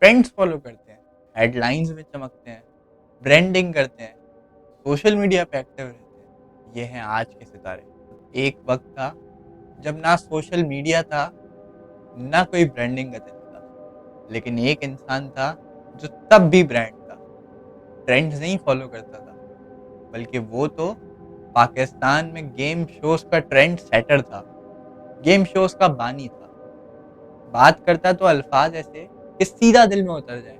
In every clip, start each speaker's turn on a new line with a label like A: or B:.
A: Trends follow کرتے ہیں، head lines میں چمکتے ہیں، برانڈنگ کرتے ہیں، سوشل میڈیا پہ ایکٹیو رہتے ہیں. یہ ہیں آج کے ستارے. ایک وقت تھا جب نہ سوشل میڈیا تھا، نہ کوئی برانڈنگ کا طریقہ، لیکن ایک انسان تھا جو تب بھی برانڈ تھا. ٹرینڈز نہیں فالو کرتا تھا، بلکہ وہ تو پاکستان میں گیم شوز کا ٹرینڈ سیٹر تھا، گیم شوز کا بانی تھا. بات کرتا تو الفاظ ایسے کہ سیدھا دل میں اتر جائے،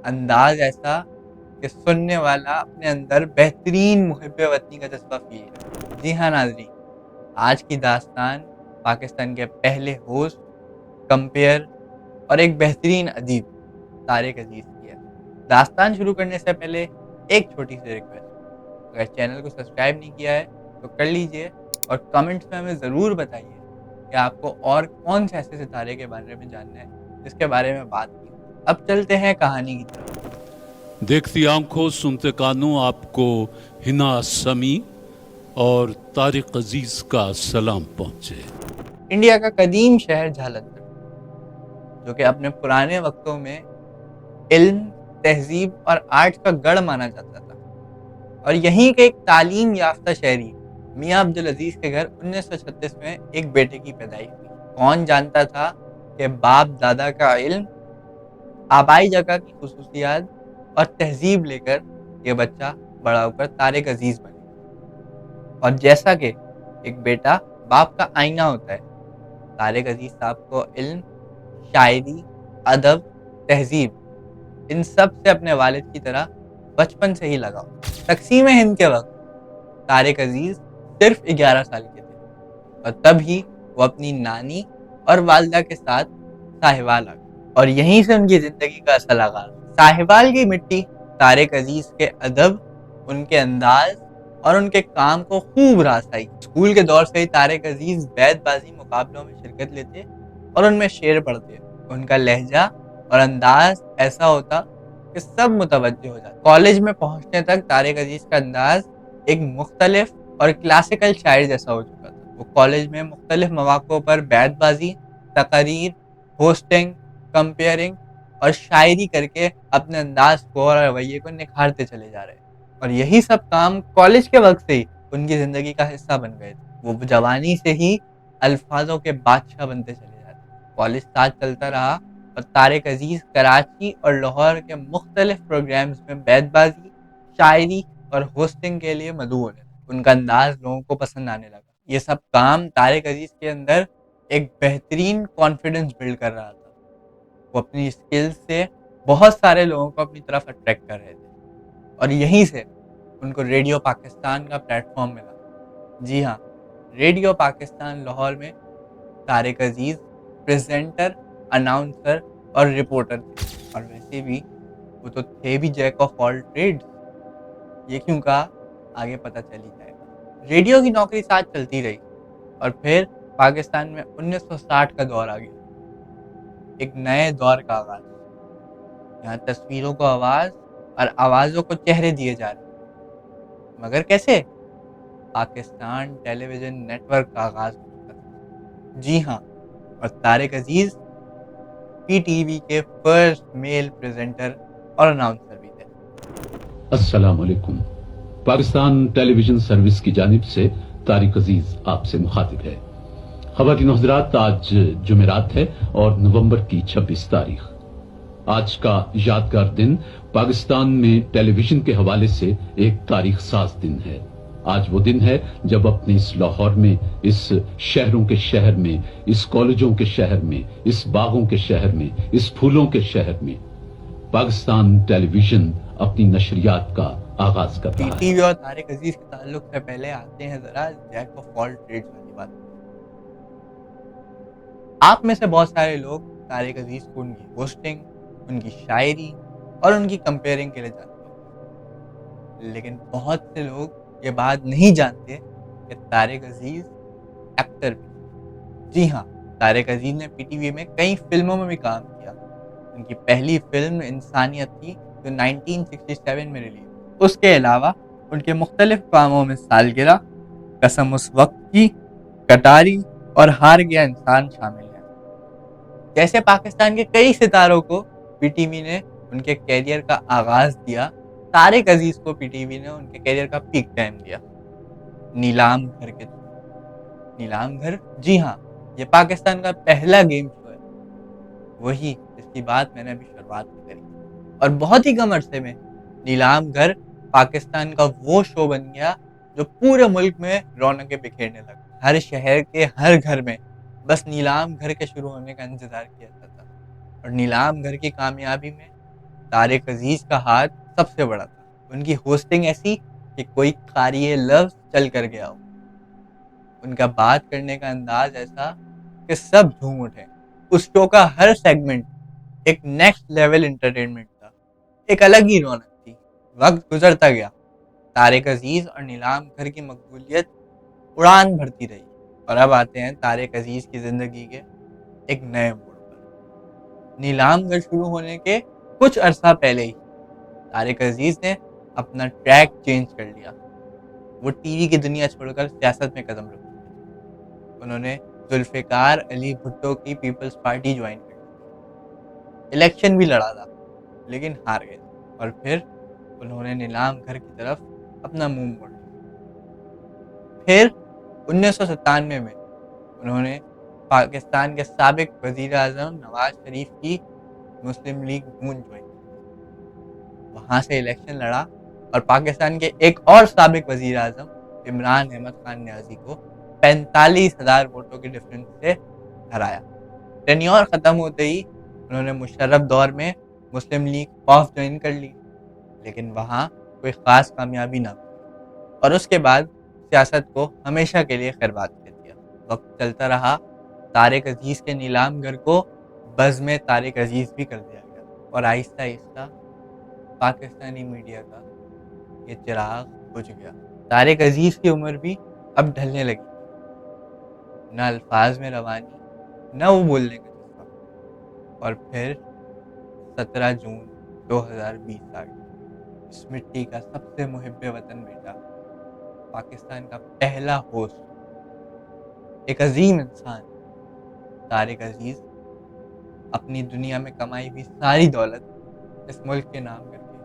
A: انداز ایسا کہ سننے والا اپنے اندر بہترین محب وطنی کا جذبہ فیل کرے. جی ہاں ناظرین، آج کی داستان پاکستان کے پہلے ہوسٹ، کمپیئر اور ایک بہترین ادیب طارق عزیز کی ہے. داستان شروع کرنے سے پہلے ایک چھوٹی سی ریکویسٹ، اگر چینل کو سبسکرائب نہیں کیا ہے تو کر لیجئے، اور کمنٹس میں ہمیں ضرور بتائیے کہ آپ کو اور کون سے ایسے ستارے کے بارے میں جاننا ہے جس کے بارے میں بات کی. اب چلتے ہیں کہانی کی طرف.
B: دیکھتی آنکھوں سنتے کانوں آپ کو ہنا سمی اور طارق عزیز کا سلام پہنچے.
A: انڈیا کا قدیم شہر جھالندھر، جو کہ اپنے پرانے وقتوں میں علم، تہذیب اور آرٹ کا گڑھ مانا جاتا تھا، اور یہیں کے ایک تعلیم یافتہ شہری میاں عبدالعزیز کے گھر 1936 میں ایک بیٹے کی پیدائش ہوئی. کون جانتا تھا کہ باپ دادا کا علم، آبائی جگہ کی خصوصیات اور تہذیب لے کر یہ بچہ بڑا ہو کر طارق عزیز بنے گا. اور جیسا کہ ایک بیٹا باپ کا آئینہ ہوتا ہے، طارق عزیز صاحب کو علم، شاعری، ادب، تہذیب، ان سب سے اپنے والد کی طرح بچپن سے ہی لگا. تقسیم ہند کے وقت طارق عزیز صرف 11 سال کے تھے، اور تب ہی وہ اپنی نانی اور والدہ کے ساتھ ساہیوال آ گئے، اور یہیں سے ان کی زندگی کا اصل آغاز. ساہیوال کی مٹی طارق عزیز کے ادب، ان کے انداز اور ان کے کام کو خوب راس آئی. اسکول کے دور سے ہی طارق عزیز بیت بازی مقابلوں میں شرکت لیتے اور ان میں شعر پڑھتے. ان کا لہجہ اور انداز ایسا ہوتا کہ سب متوجہ ہو جاتے. کالج میں پہنچنے تک طارق عزیز کا انداز ایک مختلف اور کلاسیکل شاعر جیسا ہو چکا تھا. وہ کالج میں مختلف مواقع پر بیت بازی، تقاریر، ہوسٹنگ، کمپیئرنگ اور شاعری کر کے اپنے انداز کو اور رویے کو نکھارتے چلے جا رہے. اور یہی سب کام کالج کے وقت سے ہی ان کی زندگی کا حصہ بن گئے تھے. وہ جوانی سے ہی الفاظوں کے بادشاہ بنتے چلے جاتے. کالج ساتھ چلتا رہا اور طارق عزیز کراچی اور لاہور کے مختلف پروگرامز میں بیت بازی، شاعری اور ہوسٹنگ کے لیے مدعو ہونے لگے. ان کا انداز لوگوں کو پسند آنے لگا. یہ سب کام طارق عزیز کے اندر ایک بہترین کانفیڈنس بلڈ کر رہا تھا. وہ اپنی اسکلز سے بہت سارے لوگوں کو اپنی طرف اٹریکٹ کر رہے تھے، اور یہیں سے ان کو ریڈیو پاکستان کا پلیٹ فارم ملا. جی ہاں، ریڈیو پاکستان لاہور میں طارق عزیز پریزنٹر، اناؤنسر اور رپورٹر تھے. اور ویسے بھی وہ تو تھے بھی جیک آف آل ٹریڈز. یہ کیوں کہا آگے پتہ چل ہی جائے گا. ریڈیو کی نوکری ساتھ چلتی رہی، اور پھر پاکستان میں 1960 کا دور آ گیا، ایک نئے دور کا آغاز. یہاں تصویروں کو آواز اور آوازوں کو چہرے دیے جا رہے. مگر کیسے؟ پاکستان ٹیلی ویژن نیٹ ورک کا آغاز ہو چکا تھا. جی ہاں، اور طارق عزیز پی ٹی وی کے فرسٹ میل پریزنٹر اور اناؤنسر بھی تھے.
B: السلام علیکم. پاکستان ٹیلی ویژن سروس کی جانب سے طارق عزیز آپ سے مخاطب ہے. خواتین و حضرات، آج جمعرات ہے اور نومبر کی 26 تاریخ. آج کا یادگار دن پاکستان میں ٹیلی ویژن کے حوالے سے ایک تاریخ ساز دن ہے. آج وہ دن ہے جب اپنے اس لاہور میں، اس شہروں کے شہر میں، اس کالجوں کے شہر میں، اس باغوں کے شہر میں، اس پھولوں کے شہر میں پاکستان ٹیلی ویژن اپنی نشریات کا آغاز کر
A: پی
B: رہا
A: ٹی
B: ہے.
A: وی اور طارق عزیز کے تعلق سے پہلے آتے ہیں ذرا جیک آف آل ٹریڈز والی بات. آپ میں سے بہت سارے لوگ طارق عزیز کو ان کی ہوسٹنگ، ان کی شاعری اور ان کی کمپیئرنگ کے لیے جانتے ہیں، لیکن بہت سے لوگ یہ بات نہیں جانتے کہ طارق عزیز ایکٹر بھی. جی ہاں، طارق عزیز نے پی ٹی وی میں کئی فلموں میں بھی کام کیا. ان کی پہلی فلم انسانیت تھی جو 1967 میں ریلیز. اس کے علاوہ ان کے مختلف کاموں میں سالگرہ، قسم اس وقت کی، کٹاری اور ہار گیا انسان شامل ہیں. جیسے پاکستان کے کئی ستاروں کو پی ٹی وی نے ان کے کیریئر کا آغاز دیا، طارق عزیز کو پی ٹی وی نے ان کے کیریئر کا پیک ٹائم دیا نیلام گھر کے تھرو۔ نیلام گھر، جی ہاں، یہ پاکستان کا پہلا گیم شو ہے، وہی جس کی بات میں نے ابھی شروعات میں کری، اور بہت ہی کم عرصے میں نیلام گھر پاکستان کا وہ شو بن گیا جو پورے ملک میں رونقیں بکھیرنے لگا۔ ہر شہر کے ہر گھر میں بس نیلام گھر کے شروع ہونے کا انتظار کیا جاتا تھا، اور نیلام گھر کی کامیابی میں طارق عزیز کا ہاتھ سب سے بڑا تھا۔ ان کی ہوسٹنگ ایسی کہ کوئی قاری لفظ چل کر گیا ہو، ان کا بات کرنے کا انداز ایسا کہ سب جھوم اٹھے۔ اس شو کا ہر سیگمنٹ ایک نیکسٹ لیول انٹرٹینمنٹ تھا، ایک الگ ہی رونق تھی۔ وقت گزرتا گیا، طارق عزیز اور نیلام گھر کی مقبولیت اڑان بھرتی رہی، اور اب آتے ہیں طارق عزیز کی زندگی کے ایک نئے موڑ پر۔ نیلام گھر شروع ہونے کے کچھ عرصہ پہلے ہی طارق عزیز نے اپنا ٹریک چینج کر لیا۔ وہ ٹی وی کی دنیا چھوڑ کر سیاست میں قدم رکھ دیا۔ انہوں نے ذوالفقار علی بھٹو کی پیپلز پارٹی جوائن کر لی، الیکشن بھی لڑا تھا لیکن ہار گئے، اور پھر انہوں نے نیلام گھر کی طرف اپنا منہ موڑ لیا۔ پھر 1997 میں انہوں نے پاکستان کے سابق وزیر اعظم نواز شریف کی مسلم لیگ نون جوائن کی، وہاں سے الیکشن لڑا اور پاکستان کے ایک اور سابق وزیر اعظم عمران احمد خان نیازی کو 45,000 ووٹوں کے ڈفرینس سے ہرایا۔ ٹینیور ختم ہوتے ہی انہوں نے مشرف دور میں مسلم لیگ پاف جوائن کر لی، لیکن وہاں کوئی خاص کامیابی نہ ملی، اور اس کے بعد سیاست کو ہمیشہ کے لیے خیرباد کر دیا۔ وقت چلتا رہا، طارق عزیز کے نیلام گھر کو بزم طارق عزیز بھی کر دیا گیا، اور آہستہ آہستہ پاکستانی میڈیا کا یہ چراغ بجھ گیا۔ طارق عزیز کی عمر بھی اب ڈھلنے لگی، نہ الفاظ میں روانی، نہ وہ بولنے کا جذبہ، اور پھر 17 جون 2020 آ گئی۔ اس مٹی کا سب سے محب وطن بیٹا، پاکستان کا پہلا ہوسٹ، ایک عظیم انسان طارق عزیز اپنی دنیا میں کمائی ہوئی ساری دولت اس ملک کے نام کر کے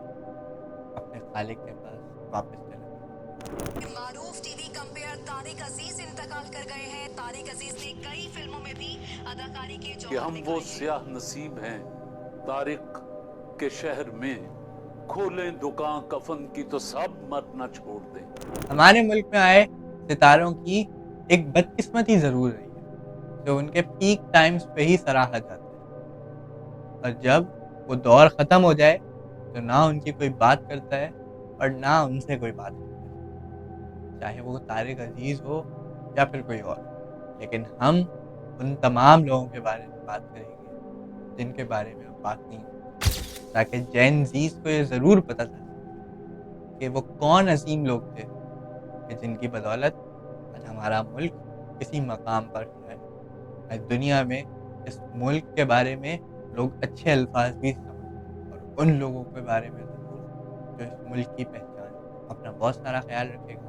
A: اپنے خالق کے پاس واپس چلا گیا۔
C: معروف ٹی وی کمپیئر طارق عزیز انتقال کر گئے ہیں۔ طارق عزیز نے کئی فلموں میں بھی اداکاری کے
D: کہ ہم وہ سیاہ نصیب ہیں طارق کے شہر میں، کھولیں دکان کفن کی تو سب مرنا چھوڑ دیں۔
A: ہمارے ملک میں آئے ستاروں کی ایک بدقسمتی ضرور رہی ہے جو ان کے پیک ٹائمز پہ ہی سراہا جاتا ہے، اور جب وہ دور ختم ہو جائے تو نہ ان کی کوئی بات کرتا ہے اور نہ ان سے کوئی بات کرتا ہے، چاہے وہ طارق عزیز ہو یا پھر کوئی اور۔ لیکن ہم ان تمام لوگوں کے بارے میں بات کریں گے جن کے بارے میں اب بات نہیں ہوتی، تاکہ جین زیز کو یہ ضرور پتہ چل سکے کہ وہ کون عظیم لوگ تھے کہ جن کی بدولت آج ہمارا ملک کسی مقام پر ہے۔ آج دنیا میں اس ملک کے بارے میں لوگ اچھے الفاظ بھی سمجھتے ہیں، اور ان لوگوں کے بارے میں ضرور جو اس ملک کی پہچان ہے۔ اپنا بہت سارا خیال رکھے گا۔